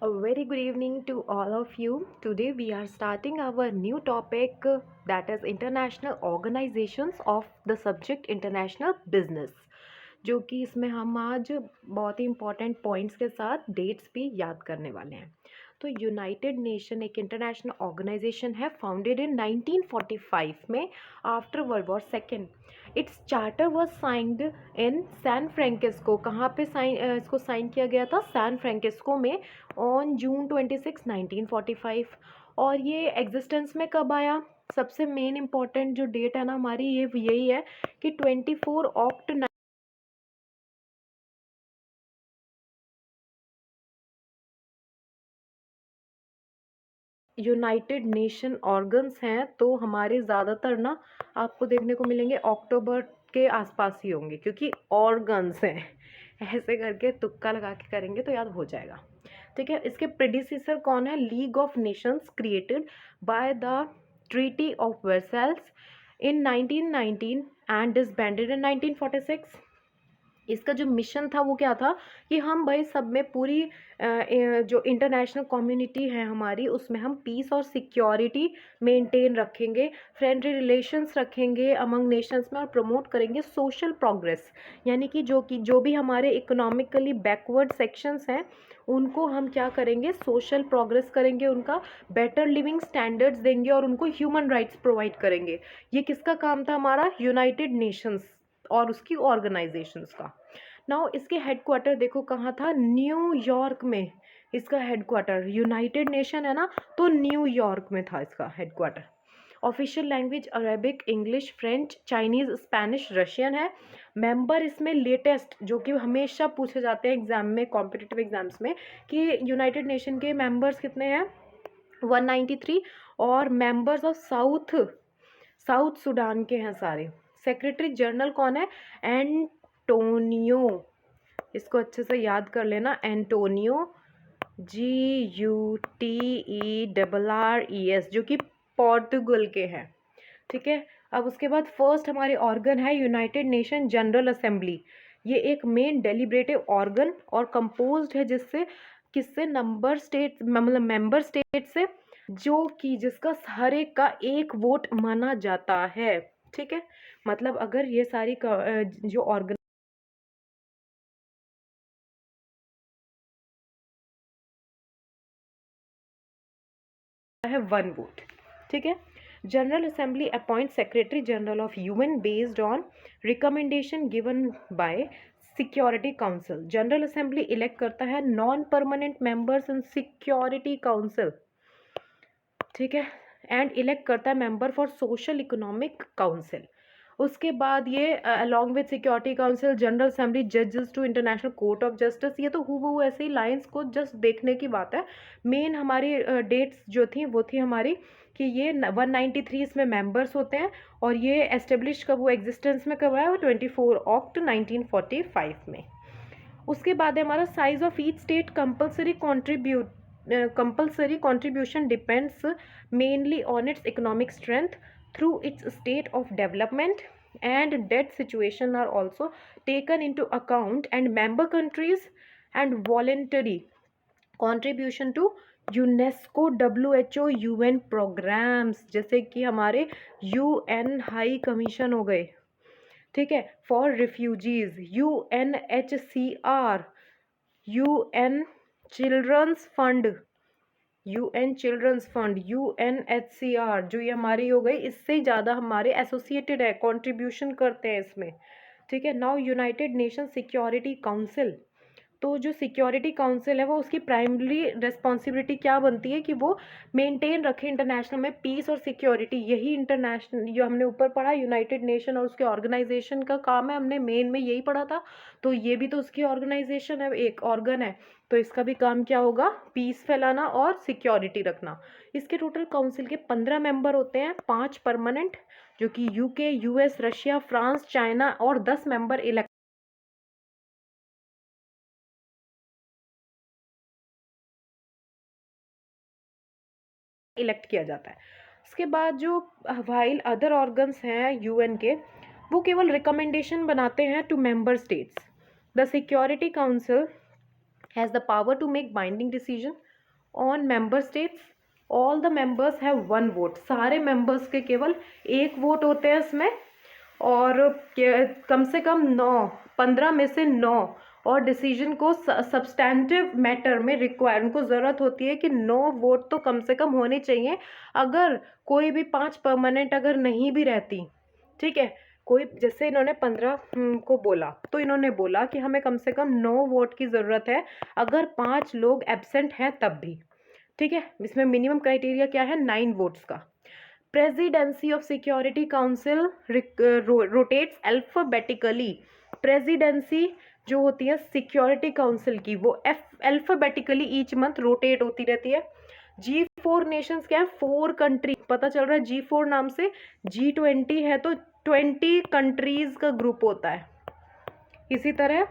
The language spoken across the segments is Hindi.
A very good evening to all of you. Today we are starting our new topic that is international organizations of the subject international business, जो कि इसमें हम आज बहुत ही इम्पोर्टेंट पॉइंट्स के साथ डेट्स भी याद करने वाले हैं। तो यूनाइटेड नेशन एक इंटरनेशनल ऑर्गेनाइजेशन है, फाउंडेड इन 1945 में after world war second. Its charter was signed in San Francisco. कहाँ पे इसको साइन किया गया था? सैन फ्रांसिस्को में ऑन जून 26 1945। और ये एग्जिस्टेंस में कब आया? सबसे मेन इम्पॉर्टेंट जो डेट है ना हमारी, ये यही है कि 24 ऑक्ट यूनाइटेड नेशन ऑर्गन्स हैं, तो हमारे ज़्यादातर ना आपको देखने को मिलेंगे अक्टूबर के आसपास ही होंगे, क्योंकि ऑर्गन्स हैं। ऐसे करके तुक्का लगा के करेंगे तो याद हो जाएगा। ठीक है, इसके प्रेडिसेसर कौन है? League of Nations, created by the treaty of Versailles in 1919 and disbanded in 1946। इसका जो मिशन था वो क्या था कि हम भाई सब में पूरी जो इंटरनेशनल कम्युनिटी है हमारी, उसमें हम पीस और सिक्योरिटी मेंटेन रखेंगे, फ्रेंडली रिलेशंस रखेंगे अमंग नेशंस में, और प्रमोट करेंगे सोशल प्रोग्रेस। यानी कि जो भी हमारे इकोनॉमिकली बैकवर्ड सेक्शंस हैं उनको हम क्या करेंगे? सोशल प्रोग्रेस करेंगे, उनका बेटर लिविंग स्टैंडर्ड्स देंगे और उनको ह्यूमन राइट्स प्रोवाइड करेंगे। ये किसका काम था? हमारा यूनाइटेड नेशंस और उसकी ऑर्गेनाइजेशंस का। नाउ इसके हेडक्वार्टर देखो कहाँ था? न्यूयॉर्क में इसका हेडक्वार्टर। यूनाइटेड नेशन है ना, तो न्यूयॉर्क में था इसका headquarter. Official language Arabic, English, French, Chinese, Spanish, Russian है। मेंबर इसमें लेटेस्ट जो कि हमेशा पूछे जाते हैं एग्जाम में, कॉम्पिटिटिव एग्जाम्स में, कि यूनाइटेड नेशन के मेंबर्स कितने हैं? 193। और मेंबर्स ऑफ साउथ सूडान के हैं सारे। सेक्रेटरी जनरल कौन है? एंटोनियो। इसको अच्छे से याद कर लेना, एंटोनियो, GUTERRES, जो कि पोर्तुगल के हैं। ठीक है, अब उसके बाद फर्स्ट हमारे ऑर्गन है यूनाइटेड नेशन जनरल असेंबली। ये एक मेन डेलिब्रेटिव ऑर्गन और कंपोज्ड है जिससे किससे? नंबर स्टेट, मतलब मेंबर स्टेट से, जो कि जिसका हर एक का एक वोट माना जाता है। ठीक है, मतलब अगर ये सारी जो ऑर्गन है 1 वोट। ठीक है, general assembly appoint secretary general of UN based on recommendation given by security council. General assembly elect करता है non permanent members in security council. ठीक है, एंड इलेक्ट करता है member for social economic council. उसके बाद ये along with security council, general assembly जजेस to international court of justice. ये तो हूबहू ऐसे ही लाइंस को जस्ट देखने की बात है। मेन हमारी डेट्स जो थी वो थी हमारी कि ये 193 इसमें मेंबर्स होते हैं, और ये एस्टेब्लिश कब हुआ, एग्जिस्टेंस में कब आया? वो 24 ऑक्ट 1945 में। उसके बाद है हमारा size of each state compulsory contribution depends mainly on its economic strength through its state of development and debt situation are also taken into account and member countries and voluntary contribution to UNESCO, WHO, UN programmes, जैसे कि हमारे UN हाई कमीशन हो गए। ठीक है, for refugees, UNHCR, UN children's fund, UNHCR, जो ये हमारी हो गई, इससे ज़्यादा हमारे एसोसिएटेड है, कंट्रीब्यूशन करते हैं इसमें। ठीक है, now United nation security council. तो जो सिक्योरिटी काउंसिल है वो उसकी प्राइमरी रिस्पॉन्सिबिलिटी क्या बनती है कि वो मेंटेन रखे इंटरनेशनल में पीस और सिक्योरिटी। यही इंटरनेशनल जो हमने ऊपर पढ़ा यूनाइटेड नेशन और उसके ऑर्गेनाइजेशन का काम है, हमने मेन में यही पढ़ा था। तो ये भी तो उसकी ऑर्गेनाइजेशन है, एक ऑर्गन है, तो इसका भी काम क्या होगा? पीस फैलाना और सिक्योरिटी रखना। इसके टोटल काउंसिल के 15 मेंबर होते हैं, 5 परमानेंट जो कि UK, US, Russia, France, China, और 10 मेंबर इलेक्ट किया जाता है। उसके बाद जो वाइल अदर ऑर्गन्स हैं UN के, वो केवल रिकमेंडेशन बनाते हैं to member states. The security council has the power to make binding decision on member states, all the members have one vote, सारे मेंबर्स के केवल एक वोट होते हैं इसमें, और कम से कम 15 में से 9, और डिसीजन को सब्सटैंटिव मैटर में रिक्वायर, उनको ज़रूरत होती है कि 9 वोट तो कम से कम होने चाहिए। अगर कोई भी 5 परमानेंट अगर नहीं भी रहती, ठीक है, कोई जैसे इन्होंने 15 को बोला, तो इन्होंने बोला कि हमें कम से कम 9 वोट की ज़रूरत है अगर 5 लोग एब्सेंट हैं तब भी, ठीक है। इसमें मिनिमम क्राइटेरिया क्या है, 9 वोट्स का। Presidency of security council rotates alphabetically, presidency जो होती है सिक्योरिटी काउंसिल की, वो अल्फाबेटिकली ईच मंथ रोटेट होती रहती है। G4 नेशंस क्या है, 4 कंट्री, पता चल रहा है G4 नाम से, G20 है तो 20 कंट्रीज का ग्रुप होता है। इसी तरह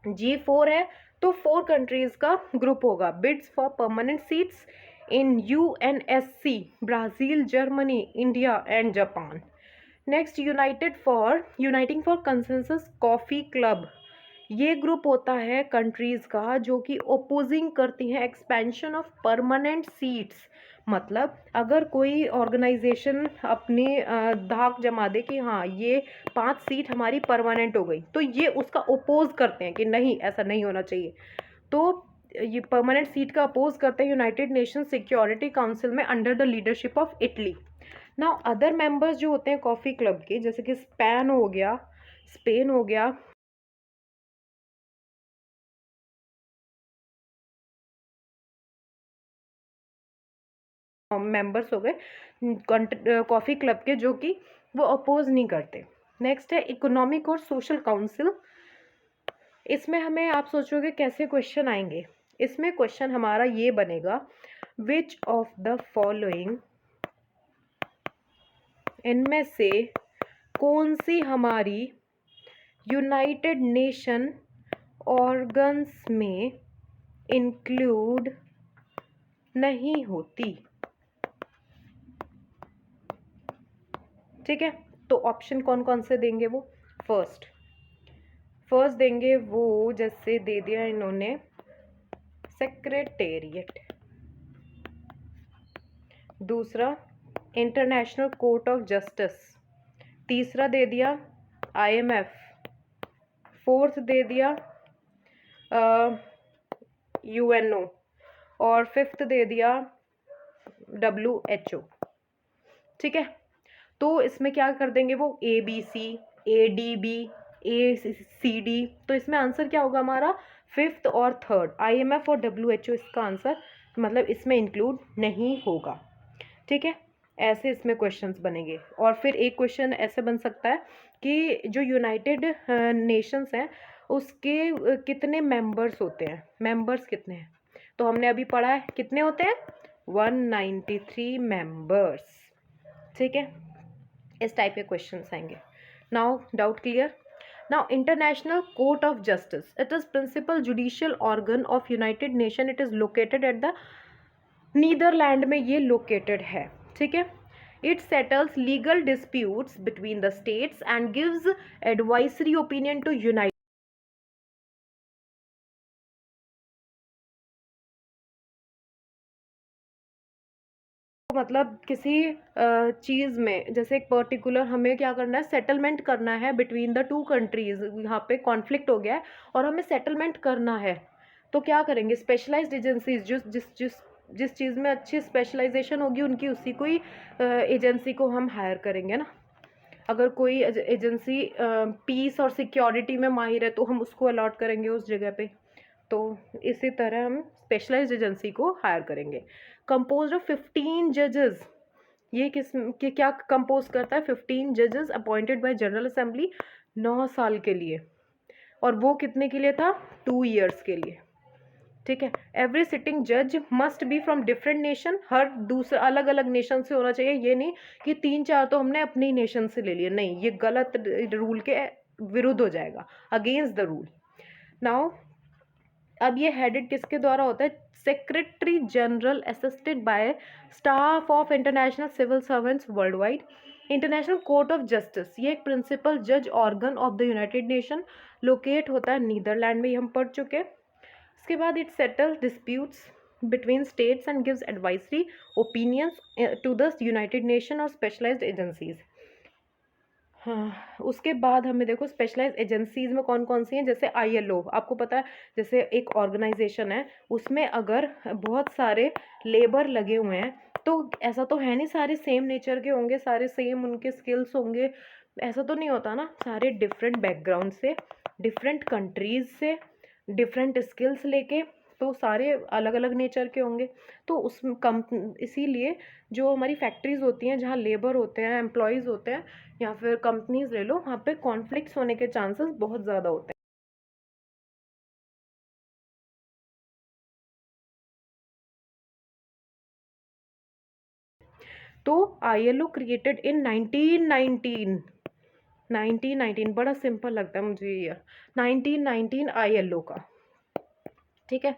G4 है तो 4 कंट्रीज का ग्रुप होगा। Bids for permanent seats in UNSC, Brazil, Germany, India and Japan. Next, uniting for consensus coffee club, ये ग्रुप होता है कंट्रीज़ का जो कि ओपोजिंग करती हैं एक्सपेंशन ऑफ परमानेंट सीट्स। मतलब अगर कोई ऑर्गेनाइजेशन अपनी धाक जमा दे कि हाँ ये 5 सीट हमारी परमानेंट हो गई, तो ये उसका ओपोज करते हैं कि नहीं, ऐसा नहीं होना चाहिए। तो ये परमानेंट सीट का अपोज करते हैं यूनाइटेड नेशन सिक्योरिटी काउंसिल में under the leadership of Italy. Now other members जो होते हैं कॉफ़ी क्लब के, जैसे कि स्पेन हो गया, मेंबर्स हो गए कॉफ़ी क्लब के, जो कि वो अपोज नहीं करते। नेक्स्ट है इकोनॉमिक और सोशल काउंसिल। इसमें हमें, आप सोचोगे कैसे क्वेश्चन आएंगे, इसमें क्वेश्चन हमारा ये बनेगा, विच ऑफ द फॉलोइंग, इनमें से कौन सी हमारी यूनाइटेड नेशन ऑर्गन्स में इंक्लूड नहीं होती, ठीक है। तो ऑप्शन कौन कौन से देंगे वो, फर्स्ट देंगे वो, जैसे दे दिया इन्होंने सेक्रेटेरिएट, दूसरा इंटरनेशनल कोर्ट ऑफ जस्टिस, तीसरा दे दिया IMF, फोर्थ दे दिया UNO, और फिफ्थ दे दिया WHO, ठीक है। तो इसमें क्या कर देंगे वो, ABC, ADB, ACD, तो इसमें आंसर क्या होगा हमारा, फिफ्थ और थर्ड, IMF और WHO इसका आंसर, मतलब इसमें इंक्लूड नहीं होगा, ठीक है। ऐसे इसमें क्वेश्चंस बनेंगे। और फिर एक क्वेश्चन ऐसे बन सकता है कि जो यूनाइटेड नेशंस हैं उसके कितने मेंबर्स होते हैं, मेंबर्स कितने हैं, तो हमने अभी पढ़ा है कितने होते हैं, 193 मेंबर्स, ठीक है। इस टाइप के क्वेश्चंस आएंगे। Now doubt clear. Now international court of justice, it is principal judicial organ of United Nation, it is located at the Netherland में ये लोकेटेड है, ठीक है। It settles legal disputes between the states and gives advisory opinion to United, मतलब किसी चीज़ में, जैसे एक पर्टिकुलर हमें क्या करना है, सेटलमेंट करना है बिटवीन द 2 कंट्रीज, यहाँ पे कॉन्फ्लिक्ट हो गया है और हमें सेटलमेंट करना है, तो क्या करेंगे, स्पेशलाइज्ड एजेंसीज जो जिस चीज़ में अच्छी स्पेशलाइजेशन होगी उनकी, उसी कोई एजेंसी को हम हायर करेंगे ना। अगर कोई एजेंसी पीस और सिक्योरिटी में माहिर है तो हम उसको अलॉट करेंगे उस जगह पे, तो इसी तरह हम स्पेशलाइज्ड एजेंसी को हायर करेंगे। कंपोज ऑफ 15 जजेस, ये क्या कंपोज करता है, 15 जजेस अपॉइंटेड बाय जनरल असेंबली 9 साल के लिए, और वो कितने के लिए था, 2 ईयर्स के लिए, ठीक है। एवरी सिटिंग जज must be from different nation, हर दूसरा अलग अलग नेशन से होना चाहिए, ये नहीं कि 3-4 तो हमने अपने ही नेशन से ले लिए, नहीं, ये गलत रूल के विरुद्ध हो जाएगा, अगेंस्ट द रूल। नाउ अब ये हेडेड किसके द्वारा होता है, secretary general assisted by staff of international civil servants world wide. International court of justice, ये एक प्रिंसिपल जज organ of the United Nation, located होता है नीदरलैंड में, ये हम पढ़ चुके हैं। इसके बाद it settle disputes between states and gives advisory opinions to the United Nation or specialized agencies. हाँ, उसके बाद हमें देखो स्पेशलाइज एजेंसीज में कौन कौन सी हैं, जैसे ILO, आपको पता है जैसे एक ऑर्गेनाइजेशन है, उसमें अगर बहुत सारे लेबर लगे हुए हैं तो ऐसा तो है नहीं सारे सेम नेचर के होंगे, सारे सेम उनके स्किल्स होंगे, ऐसा तो नहीं होता ना, सारे डिफरेंट बैकग्राउंड से, डिफरेंट कंट्रीज से, डिफरेंट स्किल्स लेके, तो सारे अलग अलग नेचर के होंगे। तो उस कम इसीलिए जो हमारी फैक्ट्रीज होती हैं जहाँ लेबर होते हैं, एम्प्लॉयज़ होते हैं, या फिर कंपनीज ले लो, वहाँ पे कॉन्फ्लिक्ट्स होने के चांसेस बहुत ज़्यादा होते हैं। तो ILO क्रिएटेड इन 1919 बड़ा सिंपल लगता है मुझे ये, 1919 ILO का, ठीक है।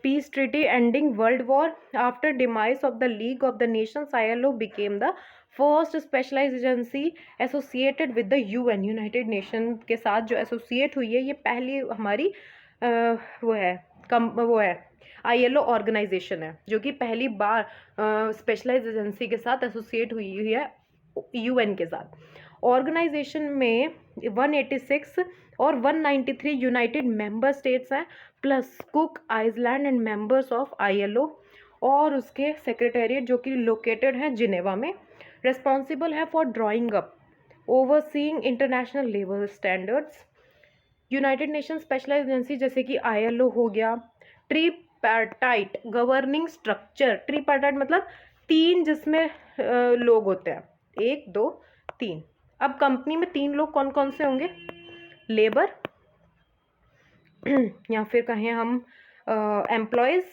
Peace treaty ending World War. After demise of the League of the Nations, ILO became the first specialized agency associated with the UN, United Nation के साथ जो एसोसिएट हुई है, ये पहली हमारी वो है ILO ऑर्गेनाइजेशन है जो कि पहली बार स्पेशलाइज एजेंसी के साथ एसोसिएट हुई है UN के साथ। ऑर्गेनाइजेशन में 186 और 193 यूनाइटेड मेंबर स्टेट्स हैं, plus Cook island and members of ILO, और उसके सेक्रेटेरिएट जो कि लोकेटेड है जिनेवा में, रिस्पॉन्सिबल है for drawing up, overseeing international labour standards. United Nation specialise agency जैसे कि ILO हो गया। ट्रीपार्टाइट गवर्निंग स्ट्रक्चर, ट्रीपार्टाइट मतलब तीन जिसमें लोग होते हैं, 1 2 3। अब कंपनी में 3 लोग कौन कौन से होंगे, लेबर या फिर कहें हम एम्प्लॉयज,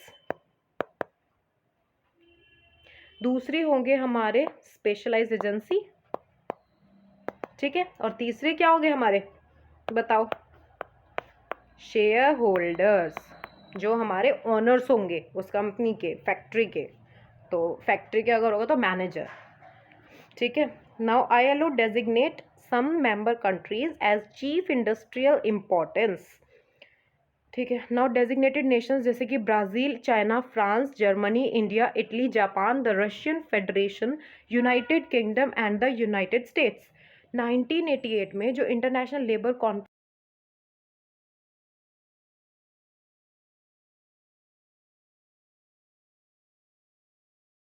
दूसरे होंगे हमारे स्पेशलाइज एजेंसी, ठीक है, और तीसरे क्या होंगे हमारे, बताओ, शेयर होल्डर्स, जो हमारे ओनर्स होंगे उस कंपनी के, फैक्ट्री के, तो फैक्ट्री के अगर होगा तो मैनेजर, ठीक है। Now ILO designate some member countries as chief industrial importance, ठीक है। नाउ डेजिग्नेटेड नेशंस जैसे कि Brazil, China, France, Germany, India, Italy, Japan, the Russian Federation, United Kingdom and the United States. 1988 में जो international labour conference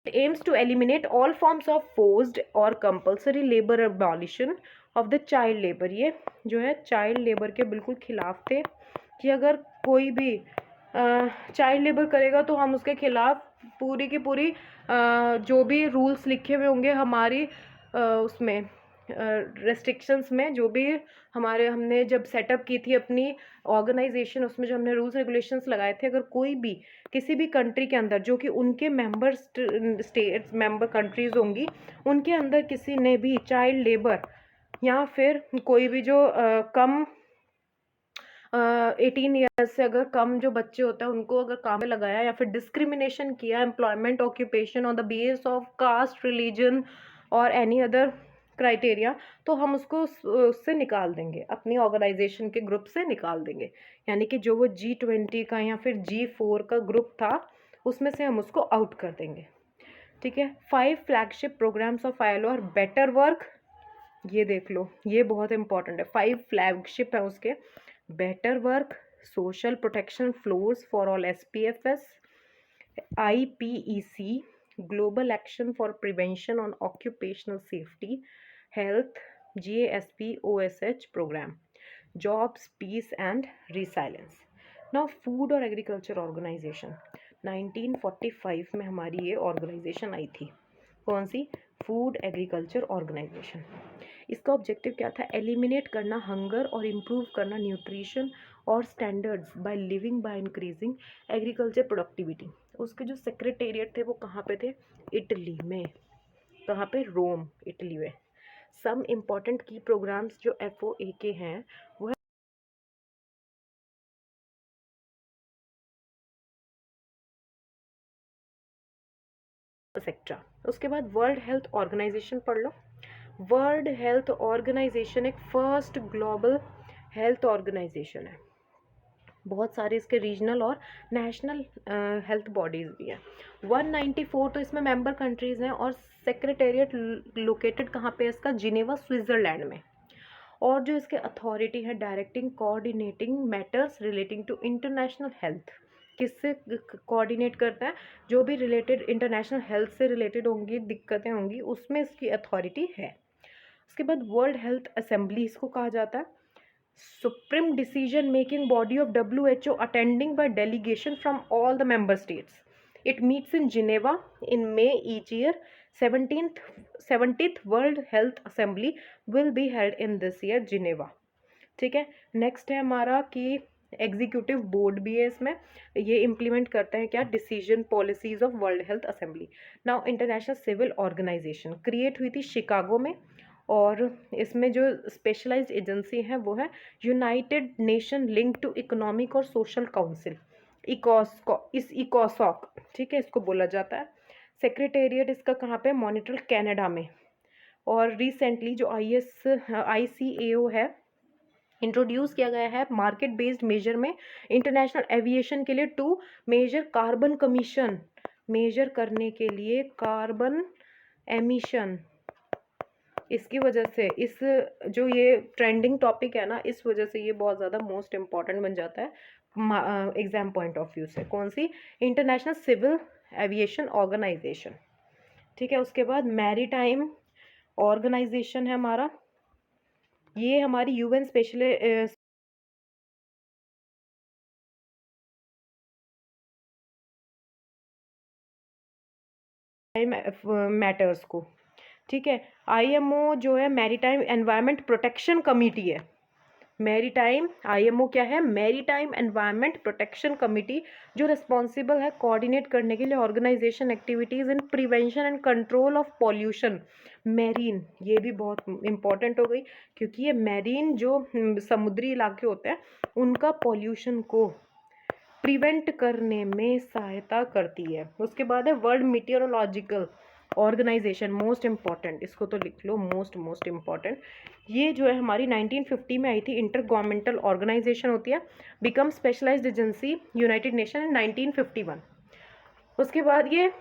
aims to eliminate all forms of forced or compulsory labor, abolition of the child labor, ये जो है चाइल्ड लेबर के बिल्कुल खिलाफ थे कि अगर कोई भी चाइल्ड लेबर करेगा तो हम उसके खिलाफ पूरी की पूरी जो भी रूल्स लिखे हुए होंगे हमारी उसमें रेस्ट्रिक्शंस में, जो भी हमारे हमने जब सेटअप की थी अपनी ऑर्गेनाइजेशन, उसमें जो हमने रूल्स रेगुलेशंस लगाए थे, अगर कोई भी किसी भी कंट्री के अंदर जो कि उनके मेंबर स्टेट्स मेंबर कंट्रीज होंगी, उनके अंदर किसी ने भी चाइल्ड लेबर या फिर कोई भी जो कम 18 ईयर्स से अगर कम जो बच्चे होते हैं उनको अगर काम में लगाया या फिर डिस्क्रिमिनेशन किया, employment occupation on the base of caste, religion और एनी अदर क्राइटेरिया, तो हम उसको उससे निकाल देंगे, अपनी ऑर्गेनाइजेशन के ग्रुप से निकाल देंगे। यानी कि जो वो G20 का या फिर G4 का ग्रुप था उसमें से हम उसको आउट कर देंगे, ठीक है। 5 फ्लैगशिप प्रोग्राम्स ऑफ ILO और बेटर वर्क, ये देख लो, ये बहुत इंपॉर्टेंट है, 5 फ्लैगशिप है उसके, better work, social protection floors for all SPFS, IPEC, global action for prevention on occupational safety, health, GASP OSH programme, jobs, peace and resilience. Now food और एग्रीकल्चर ऑर्गेनाइजेशन, 1945 में हमारी ये ऑर्गेनाइजेशन आई थी, कौन सी, फूड एग्रीकल्चर ऑर्गेनाइजेशन। इसका ऑब्जेक्टिव क्या था, एलिमिनेट करना हंगर और इम्प्रूव करना न्यूट्रिशन और standards by living by increasing agriculture productivity. उसके जो सेक्रेटेरिएट थे वो कहाँ पे थे, इटली में, कहाँ पे, रोम, इटली में। सम इम्पॉर्टेंट की प्रोग्राम्स जो FOA के हैं वो है सेक्ट्रा। उसके बाद वर्ल्ड हेल्थ ऑर्गेनाइजेशन पढ़ लो। वर्ल्ड हेल्थ ऑर्गेनाइजेशन एक फर्स्ट ग्लोबल हेल्थ ऑर्गेनाइजेशन है, बहुत सारे इसके रीजनल और नेशनल हेल्थ बॉडीज़ भी हैं। 194 तो इसमें मेंबर कंट्रीज़ हैं, और सेक्रेटेरिएट लोकेटेड कहाँ पे है इसका, जिनेवा स्विट्ज़रलैंड में। और जो इसके अथॉरिटी है, directing coordinating matters relating to international health, किससे कोऑर्डिनेट करता है, जो भी रिलेटेड इंटरनेशनल हेल्थ से रिलेटेड होंगी, दिक्कतें होंगी, उसमें इसकी अथॉरिटी है। उसके बाद वर्ल्ड हेल्थ असेंबली इसको कहा जाता है, supreme decision making body of WHO, attending by delegation from all the member states. It meets in Geneva in May each year. 70th World Health Assembly will be held in this year Geneva. ठीक है। नेक्स्ट है हमारा कि एग्जीक्यूटिव बोर्ड भी है इसमें, ये इम्प्लीमेंट करते हैं क्या, decision policies of world health assembly. Now international civil organisation create हुई थी शिकागो में, और इसमें जो स्पेशलाइज्ड एजेंसी है वो है United Nation link to economic और सोशल काउंसिल, इकोसॉक, ठीक है, इसको बोला जाता है। सेक्रेटेरिएट इसका कहाँ पे, मॉनिट्रियल कनाडा में। और रिसेंटली जो ICAO है, इंट्रोड्यूस किया गया है मार्केट बेस्ड मेजर में इंटरनेशनल एविएशन के लिए, to measure carbon commission, measure करने के लिए कार्बन एमिशन। इसकी वजह से इस जो ये ट्रेंडिंग टॉपिक है ना, इस वजह से ये बहुत ज़्यादा मोस्ट इम्पॉर्टेंट बन जाता है एग्जाम पॉइंट ऑफ व्यू से। कौन सी, इंटरनेशनल सिविल एविएशन ऑर्गेनाइजेशन, ठीक है। उसके बाद मैरीटाइम ऑर्गेनाइजेशन है हमारा, ये हमारी UN स्पेशल मैटर्स को, ठीक है। IMO जो है मैरीटाइम एनवायरनमेंट प्रोटेक्शन कमिटी है, मैरीटाइम IMO क्या है, मैरीटाइम एनवायरनमेंट प्रोटेक्शन कमिटी, जो रिस्पॉन्सिबल है कोऑर्डिनेट करने के लिए organisation activities in prevention and control of pollution marine. ये भी बहुत इंपॉर्टेंट हो गई, क्योंकि ये मैरीन जो समुद्री इलाके होते हैं उनका पॉल्यूशन को प्रिवेंट करने में सहायता करती है। उसके बाद है world meteorological organisation, most important, इसको तो लिख लो, मोस्ट इम्पॉर्टेंट। ये जो है हमारी 1950 में आई थी, इंटर गवर्नमेंटल ऑर्गेनाइजेशन होती है, become specialised agency United Nation in 1951। उसके बाद ये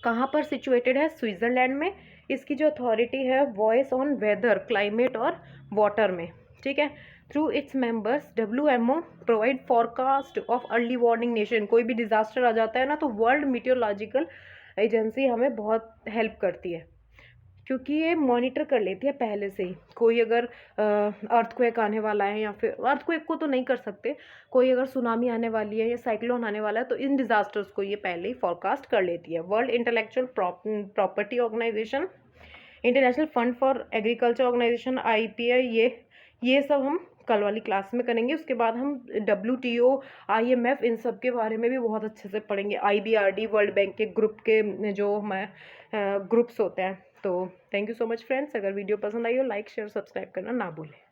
कहाँ पर सिचुएटेड है, स्विट्ज़रलैंड में। इसकी जो अथॉरिटी है वॉइस ऑन वेदर, क्लाइमेट और वाटर में, ठीक है। Through its members WMO provide forecast of early warning nation, कोई भी डिजास्टर आ जाता है ना तो वर्ल्ड मीटियोलॉजिकल एजेंसी हमें बहुत हेल्प करती है, क्योंकि ये मॉनिटर कर लेती है पहले से ही। कोई अगर अर्थक्वेक आने वाला है, या फिर अर्थक्वेक को तो नहीं कर सकते, कोई अगर सुनामी आने वाली है या साइक्लोन आने वाला है, तो इन डिजास्टर्स को ये पहले ही फॉरकास्ट कर लेती है। World intellectual property organisation, international fund for agriculture organisation IPI, ये सब हम कल वाली क्लास में करेंगे। उसके बाद हम WTO IMF इन सब के बारे में भी बहुत अच्छे से पढ़ेंगे, IBRD वर्ल्ड बैंक के ग्रुप के जो हमारे ग्रुप्स होते हैं। तो thank you so much friends, अगर वीडियो पसंद आई हो लाइक शेयर सब्सक्राइब करना ना भूलें।